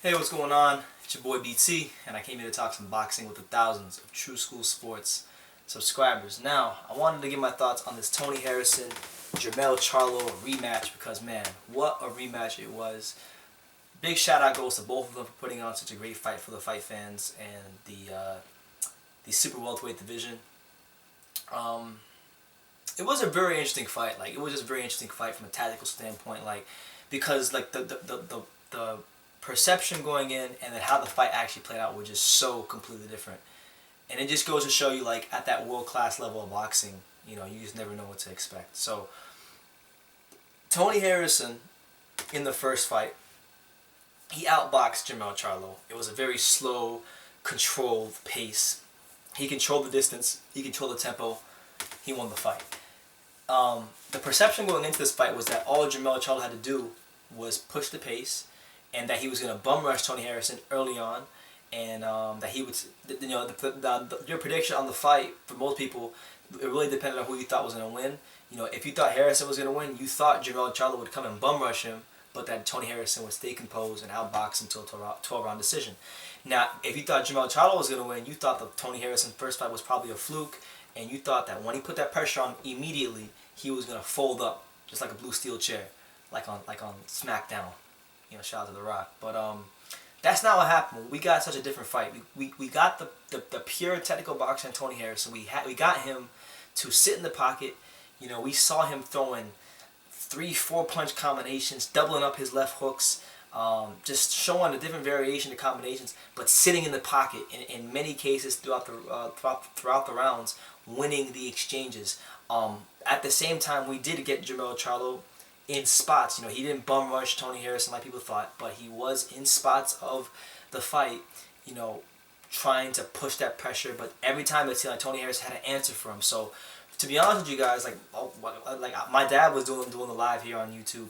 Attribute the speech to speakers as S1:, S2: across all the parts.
S1: Hey, what's going on? It's your boy BT, and I came here to talk some boxing with the thousands of True School Sports subscribers. Now, I wanted to give my thoughts on this Tony Harrison, Jermell Charlo rematch because, man, what a rematch it was. Big shout out goes to both of them for putting on such a great fight for the fight fans and the super welterweight division. It was a very interesting fight. Like, it was just a very interesting fight from a tactical standpoint. Like, because like the perception going in and then how the fight actually played out were just so completely different. And it just goes to show you, like, at that world-class level of boxing, you know, you just never know what to expect. So, Tony Harrison, in the first fight, he outboxed Jermell Charlo. It was a very slow, controlled pace. He controlled the distance. He controlled the tempo. He won the fight. The perception going into this fight was that all Jermell Charlo had to do was push the pace, and that he was going to bum rush Tony Harrison early on, and that he would, you know, your prediction on the fight for most people, it really depended on who you thought was going to win. You know, if you thought Harrison was going to win, you thought Jermell Charlo would come and bum rush him, but that Tony Harrison would stay composed and outbox him until a 12-round decision. Now, if you thought Jermell Charlo was going to win, you thought the Tony Harrison first fight was probably a fluke, and you thought that when he put that pressure on immediately, he was going to fold up just like a blue steel chair, like on SmackDown. You know, shout out to The Rock. But that's not what happened. We got such a different fight. We got the pure technical boxer in Tony Harrison. We got him to sit in the pocket. You know, we saw him throwing 3-4 punch combinations, doubling up his left hooks, just showing a different variation of combinations, but sitting in the pocket in many cases throughout the rounds, winning the exchanges. At the same time, we did get Jermell Charlo in spots. You know, he didn't bum rush Tony Harrison like people thought, but he was in spots of the fight, you know, trying to push that pressure. But every time it seemed like Tony Harrison had an answer for him. So, to be honest with you guys, like my dad was doing the live here on YouTube,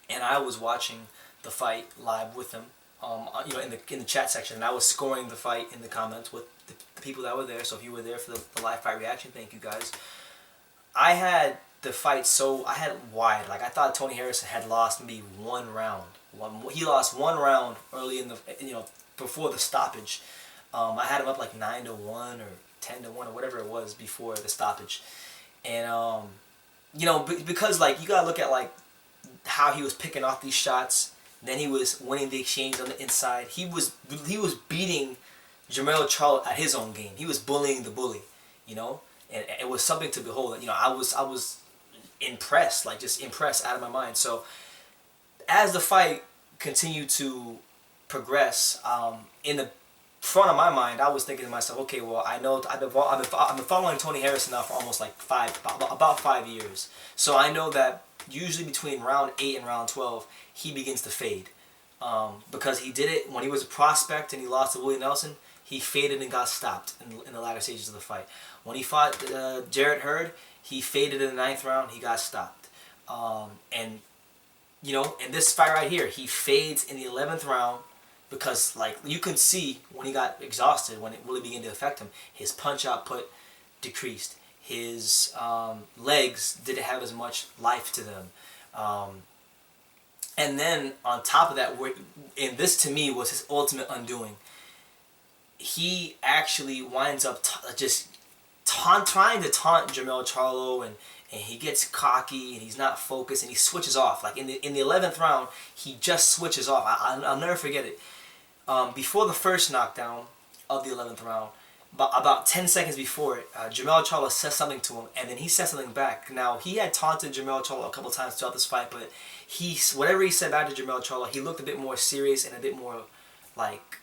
S1: and I was watching the fight live with him. You know, in the chat section, and I was scoring the fight in the comments with the people that were there. So if you were there for the live fight reaction, thank you guys. I had the fight I had it wide. Like, I thought Tony Harrison had lost maybe one round. He lost one round early in the, you know, before the stoppage. I had him up like 9-1 or 10-1 or whatever it was before the stoppage. And you know, because like you gotta look at like how he was picking off these shots. Then he was winning the exchange on the inside. He was beating Jermell Charlo at his own game. He was bullying the bully, you know, and it was something to behold. You know, I was impressed, like just impressed out of my mind. So as the fight continued to progress, in the front of my mind, I was thinking to myself, okay, well, I know I've been following Tony Harrison now for almost like about 5 years. So I know that usually between round 8 and round 12, he begins to fade. Because he did it when he was a prospect and he lost to Willie Nelson. He faded and got stopped in the latter stages of the fight. When he fought Jarrett Hurd, he faded in the 9th round. He got stopped. And, you know, in this fight right here, he fades in the 11th round because, like, you can see when he got exhausted, when it really began to affect him, his punch output decreased. His legs didn't have as much life to them. And then on top of that, and this to me was his ultimate undoing, he actually winds up just trying to taunt Jermell Charlo, and he gets cocky and he's not focused and he switches off. Like in the 11th round, he just switches off. I'll never forget it. Before the first knockdown of the 11th round, about 10 seconds before it, Jermell Charlo says something to him, and then he says something back. Now, he had taunted Jermell Charlo a couple times throughout this fight, but whatever he said back to Jermell Charlo, he looked a bit more serious and a bit more like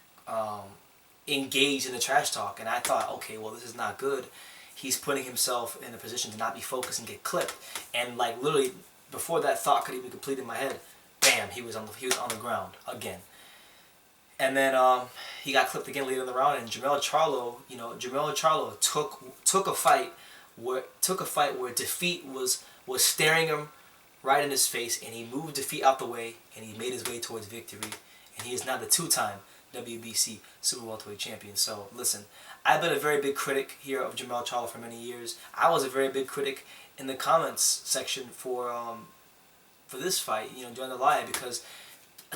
S1: engaged in the trash talk. And I thought, okay, well, this is not good. He's putting himself in a position to not be focused and get clipped. And like literally before that thought could even complete in my head, bam, he was on the ground again. And then he got clipped again later in the round. And Jermell Charlo, you know, Jermell Charlo took a fight where defeat was staring him right in his face, and he moved defeat out the way, and he made his way towards victory. And he is now the 2-time WBC Super Welterweight Champion. So listen, I've been a very big critic here of Jermell Charlo for many years. I was a very big critic in the comments section for this fight, you know, during the live, because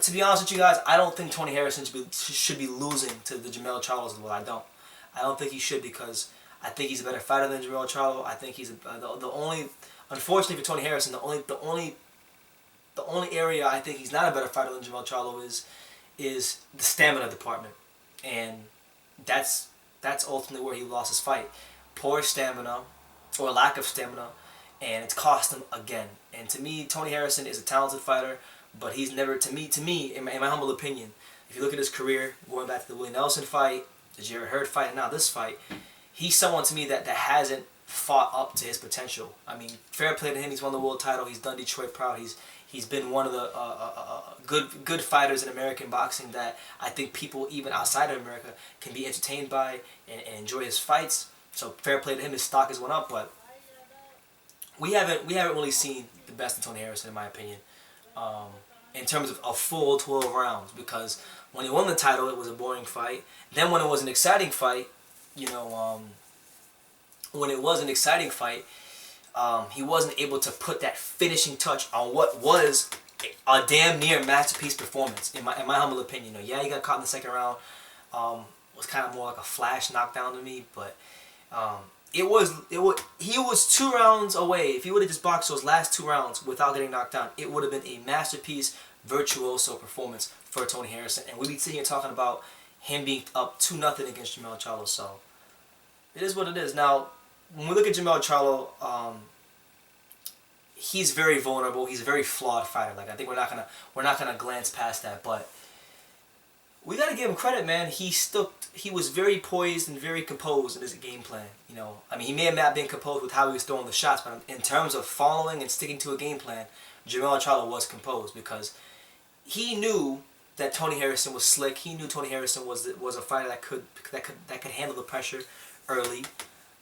S1: to be honest with you guys, I don't think Tony Harrison should be losing to the Jermell Charlos. Well, I don't. I don't think he should, because I think he's a better fighter than Jermell Charlo. I think he's the only. Unfortunately for Tony Harrison, the only area I think he's not a better fighter than Jermell Charlo is the stamina department, and that's ultimately where he lost his fight. Poor stamina, or lack of stamina, and it's cost him again. And to me, Tony Harrison is a talented fighter, but he's never, to me, in my humble opinion, if you look at his career, going back to the Willie Nelson fight, the Jarrett Hurd fight, and now this fight, he's someone to me that hasn't fought up to his potential. I mean, fair play to him. He's won the world title. He's done Detroit proud. He's been one of the good fighters in American boxing that I think people even outside of America can be entertained by and enjoy his fights. So fair play to him. His stock has went up, but we haven't really seen the best of Tony Harrison, in my opinion, in terms of a full 12 rounds. Because when he won the title, it was a boring fight. Then when it was an exciting fight, you know, when it was an exciting fight, he wasn't able to put that finishing touch on what was a damn near masterpiece performance, in my humble opinion. You know, yeah, he got caught in the second round. Was kind of more like a flash knockdown to me, but he was 2 rounds away. If he would have just boxed those last 2 rounds without getting knocked down, it would have been a masterpiece, virtuoso performance for Tony Harrison. And we'd be sitting here talking about him being up 2-0 against Jermell Charlo. So it is what it is. Now, when we look at Jermell Charlo, he's very vulnerable. He's a very flawed fighter. Like, I think we're not gonna glance past that, but we gotta give him credit, man. He was very poised and very composed in his game plan. You know, I mean, he may have not been composed with how he was throwing the shots, but in terms of following and sticking to a game plan, Jermell Charlo was composed, because he knew that Tony Harrison was slick. He knew Tony Harrison was a fighter that could handle the pressure early,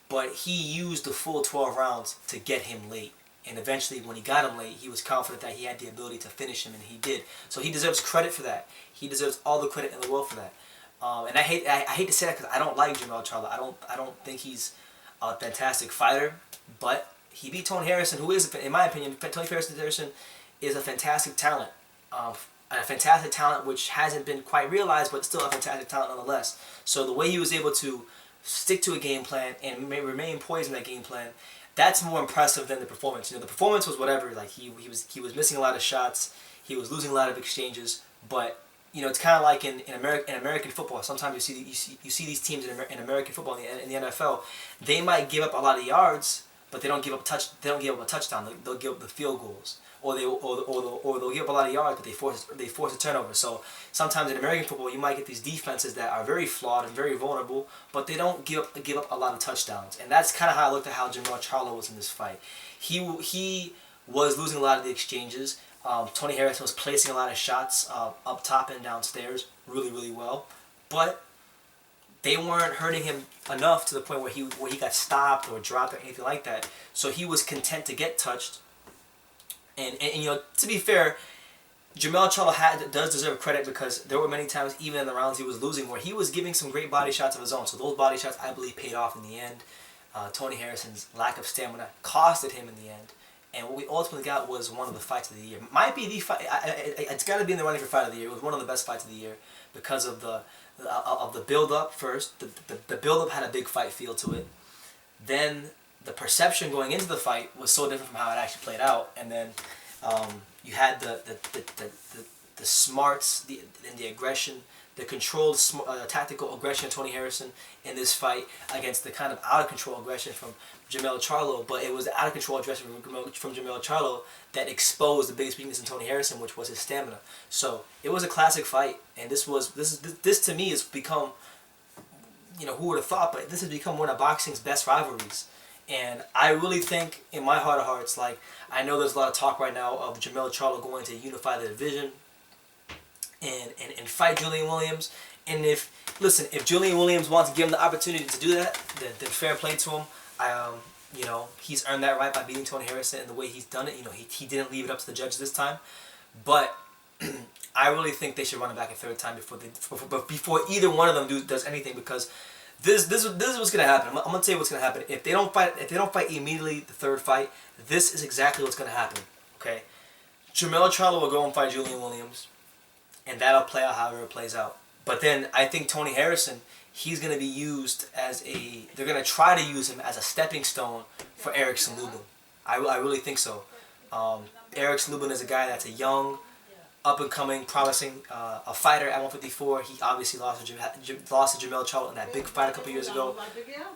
S1: but he used the full 12 rounds to get him late. And eventually, when he got him late, he was confident that he had the ability to finish him, and he did. So he deserves credit for that. He deserves all the credit in the world for that. And I hate to say that, because I don't like Jermell Charlo. I don't think he's a fantastic fighter, but he beat Tony Harrison, who is, in my opinion, Tony Harrison is a fantastic talent. A fantastic talent which hasn't been quite realized, but still a fantastic talent nonetheless. So the way he was able to stick to a game plan and remain poised in that game plan, that's more impressive than the performance. You know, the performance was whatever. Like, he was missing a lot of shots, he was losing a lot of exchanges, but you know, it's kind of like in American football. Sometimes you see these teams in American football, in the NFL, they might give up a lot of yards, but they don't give up a touchdown. They'll give up the field goals, or they'll give up a lot of yards, but they force a turnover. So sometimes in American football, you might get these defenses that are very flawed and very vulnerable, but they don't give up a lot of touchdowns. And that's kind of how I looked at how Jermell Charlo was in this fight. He was losing a lot of the exchanges. Tony Harrison was placing a lot of shots up top and downstairs really, really well, but they weren't hurting him enough to the point where he got stopped or dropped or anything like that. So he was content to get touched. And you know, to be fair, Jermell Charlo does deserve credit, because there were many times, even in the rounds he was losing, where he was giving some great body shots of his own. So those body shots, I believe, paid off in the end. Tony Harrison's lack of stamina costed him in the end. And what we ultimately got was one of the fights of the year. Might be the fight. It's got to be in the running for fight of the year. It was one of the best fights of the year because of the build-up first. The build-up had a big fight feel to it. Then the perception going into the fight was so different from how it actually played out. And then you had the smarts, and the aggression, the controlled, tactical aggression of Tony Harrison in this fight against the kind of out-of-control aggression from Jermell Charlo. But it was the out-of-control aggression from Jermell Charlo that exposed the biggest weakness in Tony Harrison, which was his stamina. So it was a classic fight, and this to me has become, you know, who would have thought, but this has become one of boxing's best rivalries. And I really think, in my heart of hearts, like, I know there's a lot of talk right now of Jermell Charlo going to unify the division and fight Julian Williams. And if Julian Williams wants to give him the opportunity to do that, then fair play to him. You know, he's earned that right by beating Tony Harrison and the way he's done it. You know, he didn't leave it up to the judges this time, but I really think they should run it back a third time before either one of them does anything, because this is what's gonna happen. I'm gonna tell you what's gonna happen. If they don't fight immediately the third fight, this is exactly what's gonna happen. Okay, Jermell Charlo will go and fight Julian Williams. and that'll play out however it plays out. But then I think Tony Harrison, he's going to be used as a, they're going to try to use him as a stepping stone for Erickson Lubin. I really think so. Erickson Lubin is a guy that's a young, up-and-coming, promising a fighter at 154. He obviously lost to Jermell Charlo in that big fight a couple years ago.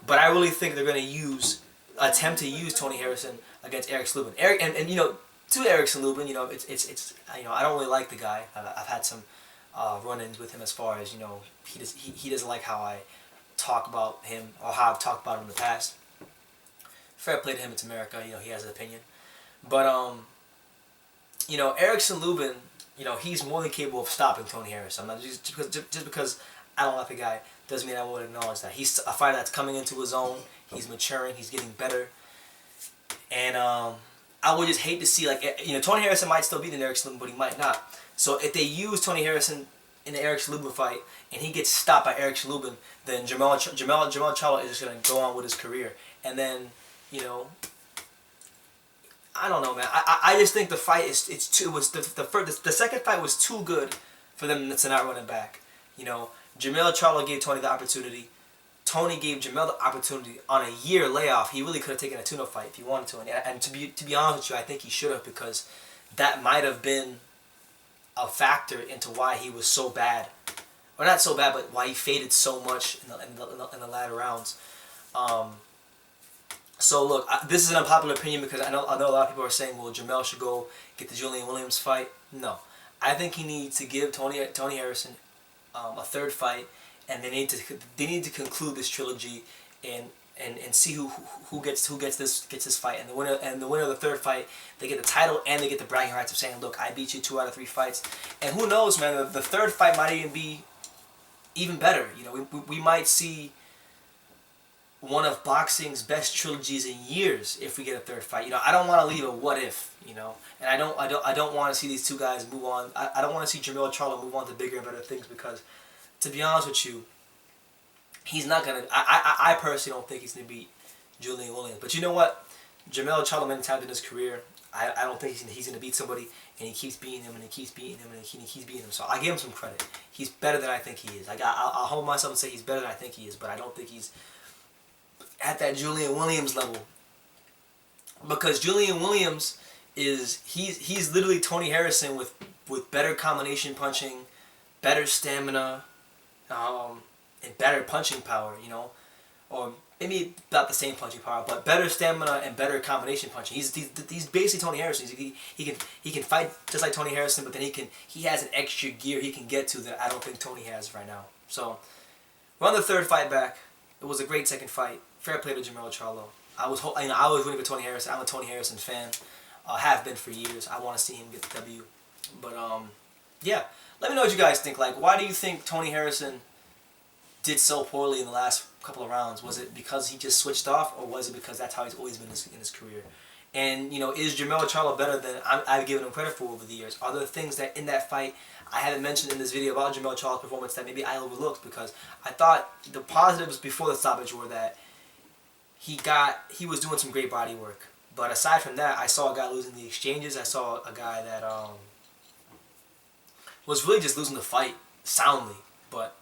S1: But I really think they're going to attempt to use Tony Harrison against Erickson Lubin. And you know, to Erickson Lubin, you know, it's you know, I don't really like the guy. I've had some run-ins with him as far as, you know, he doesn't like how I talk about him or how I've talked about him in the past. Fair play to him. It's America. You know, he has an opinion. But you know, Erickson Lubin, you know, he's more than capable of stopping Tony Harrison. I'm not just because I don't like the guy doesn't mean I would acknowledge that. He's a fighter that's coming into his own. He's maturing. He's getting better. And I would just hate to see, like, you know, Tony Harrison might still beat Erickson Lubin, but he might not. So if they use Tony Harrison in the Erickson Lubin fight and he gets stopped by Erickson Lubin, then Jermell Charlo is just going to go on with his career. And then, you know, I don't know, man. I just think the fight the second fight was too good for them to not run it back. You know, Jermell Charlo gave Tony the opportunity. Tony gave Jermell the opportunity on a year layoff. He really could have taken a tune-up fight if he wanted to. And to be honest with you, I think he should have, because that might have been a factor into why he was so bad, or not so bad, but why he faded so much in the latter rounds. So look, this is an unpopular opinion because I know a lot of people are saying, well, Jermell should go get the Julian Williams fight. No, I think he needs to give Tony Harrison a third fight, and they need to conclude this trilogy and see who gets this fight, and the winner of the third fight, they get the title and they get the bragging rights of saying, look, I beat you 2 out of 3 fights, and who knows, man, the third fight might even be even better. You know, we might see one of boxing's best trilogies in years if we get a third fight. You know, I don't want to leave a what if, you know, and I don't want to see these two guys move on. I don't want to see Jermell Charlo move on to bigger and better things, because, to be honest with you, he's not gonna. I personally don't think he's gonna beat Julian Williams. But you know what? Jermell Charlo many times in his career, I don't think he's gonna beat somebody, and he keeps beating him, and he keeps beating him, and he keeps beating him. So I give him some credit. He's better than I think he is. I'll hold myself and say he's better than I think he is, but I don't think he's at that Julian Williams level, because Julian Williams he's literally Tony Harrison with better combination punching, better stamina, and better punching power, you know, or maybe about the same punching power, but better stamina and better combination punching. He's basically Tony Harrison. He can fight just like Tony Harrison, but then he has an extra gear he can get to that I don't think Tony has right now. So we're on the third fight back. It was a great second fight. Fair play to Jermell Charlo. I was rooting for Tony Harrison. I'm a Tony Harrison fan. Have been for years. I want to see him get the W. But yeah. Let me know what you guys think. Like, why do you think Tony Harrison did so poorly in the last couple of rounds? Was it because he just switched off, or was it because that's how he's always been in his career? And, you know, is Jermell Charlo better than I've given him credit for over the years? Are there things that in that fight I haven't mentioned in this video about Jermell Charlo's performance that maybe I overlooked? Because I thought the positives before the stoppage were that he was doing some great body work. But aside from that, I saw a guy losing the exchanges. I saw a guy that was really just losing the fight soundly. But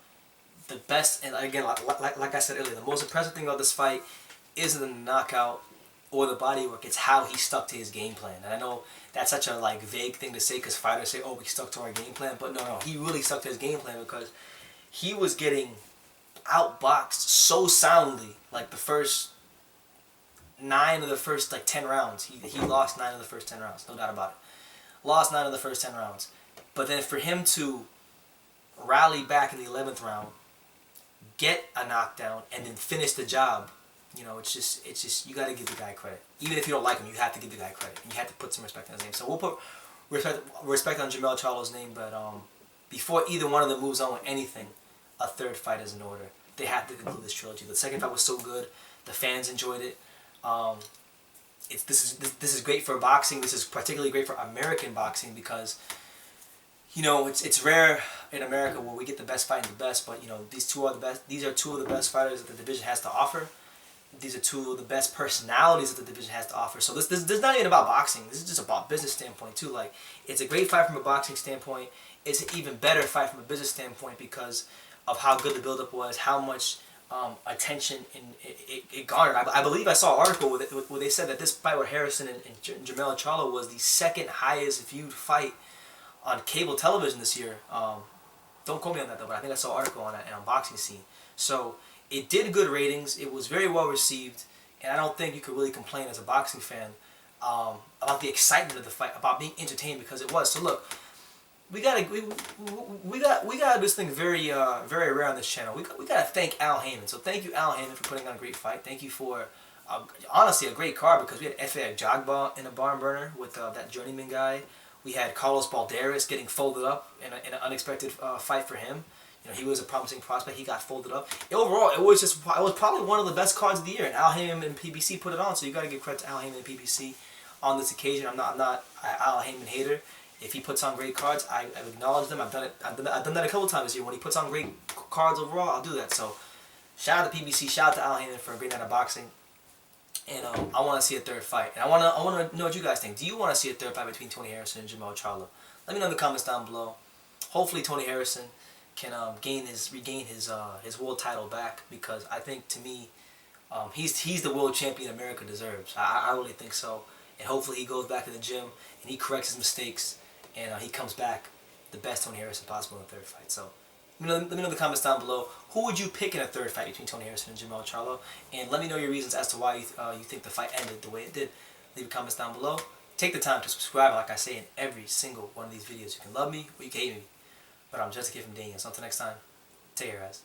S1: the best, and again, like I said earlier, the most impressive thing about this fight isn't the knockout or the body work. It's how he stuck to his game plan. And I know that's such a vague thing to say, because fighters say, oh, we stuck to our game plan. But no, he really stuck to his game plan, because he was getting outboxed so soundly. Like the first 9 of the first 10 rounds. He lost 9 of the first 10 rounds, no doubt about it. Lost 9 of the first 10 rounds. But then for him to rally back in the 11th round, get a knockdown, and then finish the job, you know, it's just you got to give the guy credit. Even if you don't like him, you have to give the guy credit, and you have to put some respect on his name. So we'll put respect on Jermell Charlo's name, but before either one of them moves on with anything, a third fight is in order. They have to conclude this trilogy. The second fight was so good, the fans enjoyed it. This is great for boxing. This is particularly great for American boxing, because, you know, it's rare in America where we get the best fighting the best, but, you know, these two are the best. These are two of the best fighters that the division has to offer. These are two of the best personalities that the division has to offer. So this is not even about boxing. This is just about business standpoint too. Like, it's a great fight from a boxing standpoint. it's an even better fight from a business standpoint because of how good the build-up was, how much attention it garnered. I believe I saw an article where they said that this fight with Harrison and Jermell Charlo was the second highest viewed fight on cable television this year. Don't quote me on that though, but I think I saw an article on that on Boxing Scene. So it did good ratings. It was very well received, and I don't think you could really complain as a boxing fan about the excitement of the fight, about being entertained, because it was. So look, we got this thing very very rare on this channel. We gotta thank Al Heyman. So thank you, Al Heyman, for putting on a great fight. Thank you for honestly a great card, because we had F.A. Jogba in a barn burner with that journeyman guy. We had Carlos Balderas getting folded up in an unexpected fight for him. You know, he was a promising prospect. He got folded up. Overall, it was probably one of the best cards of the year, and Al Heyman and PBC put it on. So you got to give credit to Al Heyman and PBC on this occasion. I'm not an Al Heyman hater. If he puts on great cards, I acknowledge them. I've done that a couple times this year. When he puts on great cards overall, I'll do that. So shout out to PBC. Shout out to Al Heyman for a great night of boxing. And I want to see a third fight. And I want to know what you guys think. Do you want to see a third fight between Tony Harrison and Jermell Charlo? Let me know in the comments down below. Hopefully Tony Harrison can regain his world title back, because I think, to me, he's the world champion America deserves. I really think so. And hopefully he goes back to the gym and he corrects his mistakes and he comes back the best Tony Harrison possible in the third fight. So let me know in the comments down below. Who would you pick in a third fight between Tony Harrison and Jermell Charlo? And let me know your reasons as to why you think the fight ended the way it did. Leave your comments down below. Take the time to subscribe, like I say in every single one of these videos. You can love me or you can hate me. But I'm just a kid from Daniel. So until next time, take care, guys.